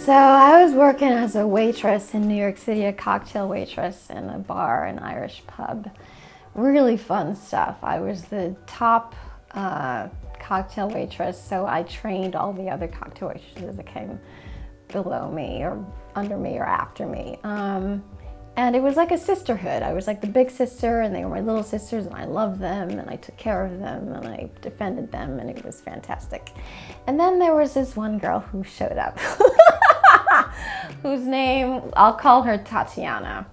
So I was working as a waitress in New York City, a cocktail waitress in a bar, an Irish pub. Really fun stuff. I was the top cocktail waitress, so I trained all the other cocktail waitresses that came below me or under me or after me. And it was like a sisterhood. I was like the big sister and they were my little sisters, and I loved them and I took care of them and I defended them, and it was fantastic. And then there was this one girl who showed up whose name, I'll call her Tatiana.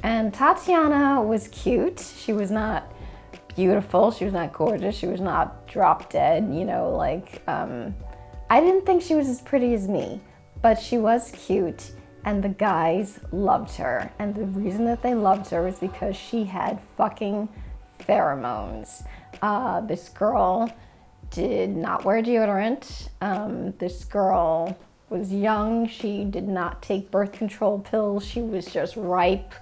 And Tatiana was cute. She was not beautiful. She was not gorgeous. She was not drop dead, you know, like, I didn't think she was as pretty as me, but she was cute. And the guys loved her. And the reason that they loved her was because she had fucking pheromones. This girl did not wear deodorant. This girl was young. She did not take birth control pills. She was just ripe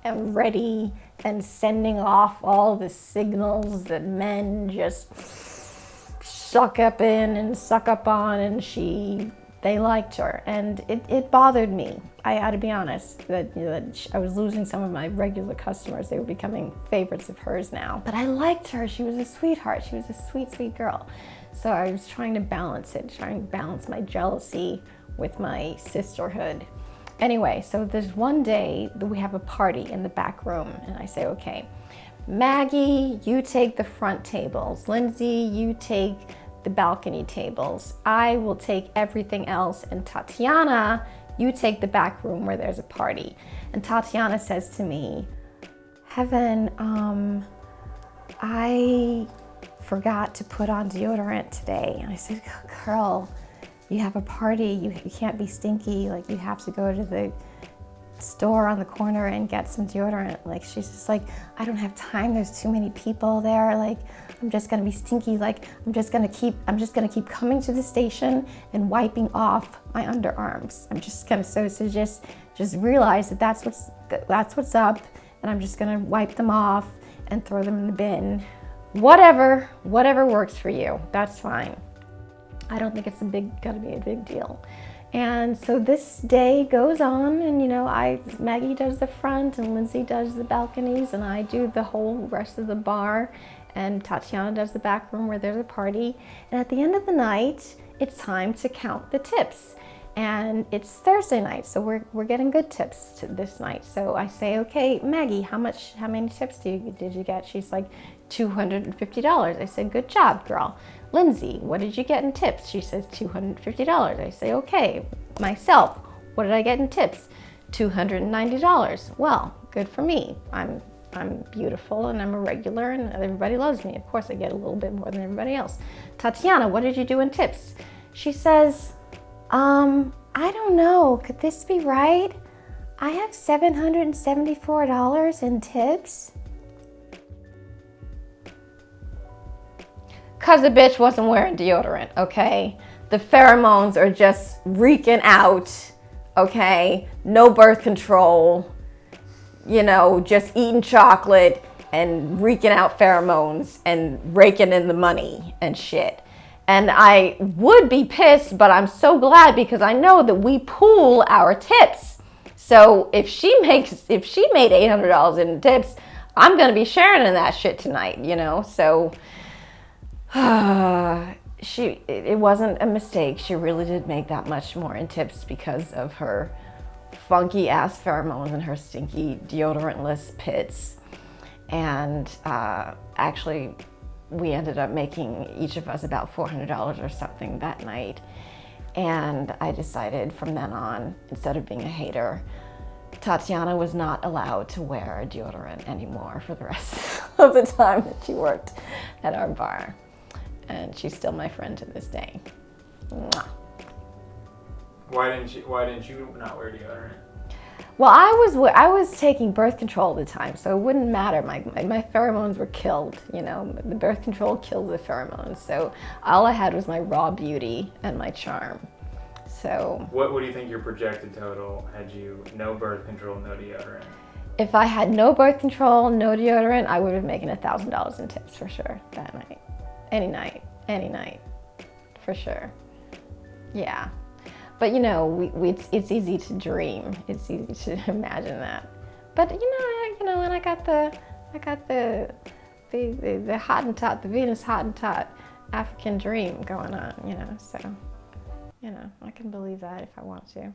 and ready and sending off all the signals that men just suck up in and suck up on, and they liked her, and it bothered me. I had to be honest that I was losing some of my regular customers. They were becoming favorites of hers now. But I liked her. She was a sweetheart. She was a sweet, sweet girl. So I was trying to balance it, trying to balance my jealousy with my sisterhood. Anyway, so there's one day that we have a party in the back room, and I say, okay, Maggie, you take the front tables. Lindsay, you take the balcony tables. I will take everything else, and Tatiana, you take the back room where there's a party. And Tatiana says to me, Heaven, I forgot to put on deodorant today. And I said, girl, you have a party, you can't be stinky, like you have to go to the store on the corner and get some deodorant. Like, she's just like, I don't have time, there's too many people there, like I'm just gonna be stinky, like I'm just gonna keep coming to the station and wiping off my underarms. I'm just gonna so just realize that that's what's up, and I'm just gonna wipe them off and throw them in the bin. Whatever works for you, that's fine. I don't think it's gonna be a big deal. And so this day goes on, and Maggie does the front and Lindsay does the balconies, and I do the whole rest of the bar, and Tatiana does the back room where there's a party. And at the end of the night, it's time to count the tips. And it's Thursday night, so we're getting good tips this night. So I say, okay, Maggie, how many tips did you get? She's like, $250. I said, good job, girl. Lindsay, what did you get in tips? She says, $250. I say, okay. Myself, what did I get in tips? $290. Well, good for me. I'm beautiful and I'm a regular and everybody loves me. Of course, I get a little bit more than everybody else. Tatiana, what did you do in tips? She says, I don't know. Could this be right? I have $774 in tips. Cause the bitch wasn't wearing deodorant, okay? The pheromones are just reeking out, okay? No birth control, just eating chocolate and reeking out pheromones and raking in the money and shit. And I would be pissed, but I'm so glad because I know that we pool our tips. So if she made $800 in tips, I'm gonna be sharing in that shit tonight, So it wasn't a mistake. She really did make that much more in tips because of her funky ass pheromones and her stinky deodorantless pits. And actually, we ended up making each of us about $400 or something that night. And I decided from then on, instead of being a hater, Tatiana was not allowed to wear deodorant anymore for the rest of the time that she worked at our bar. And she's still my friend to this day. Mwah. Why didn't you not wear deodorant? Well, I was taking birth control at the time, so it wouldn't matter. My pheromones were killed, The birth control killed the pheromones, so all I had was my raw beauty and my charm. So what do you think your projected total had you no birth control, no deodorant? If I had no birth control, no deodorant, I would have been making $1,000 in tips for sure that night. Any night, for sure. Yeah. But you know, it's easy to dream. It's easy to imagine that. But and I got the Hottentot, the Venus Hottentot African dream going on. So I can believe that if I want to.